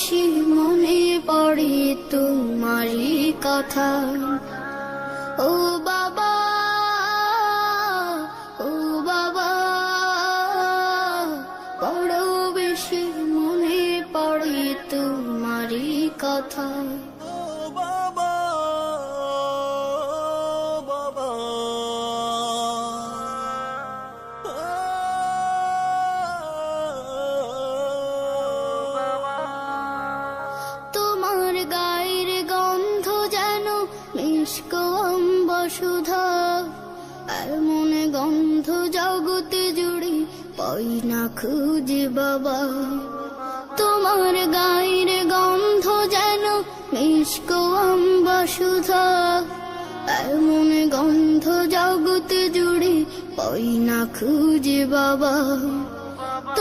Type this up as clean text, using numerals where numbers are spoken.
বেশি মনে পড়ে তোমারই কথা। ও বাবা, ও বাবা, বড় বেশি মনে পড়ে তোমারই কথা। তোমার গায়ের গন্ধ যেন মিষ্ক অম্বসুধা, এমন গন্ধ জগতে জুড়ে পাই না খুঁজে বাবা। তোমার গায়ের গন্ধ যেন মিষ্ক অম্বসুধা, এমন গন্ধ জগতে জুড়ে পাই না খুঁজে বাবা।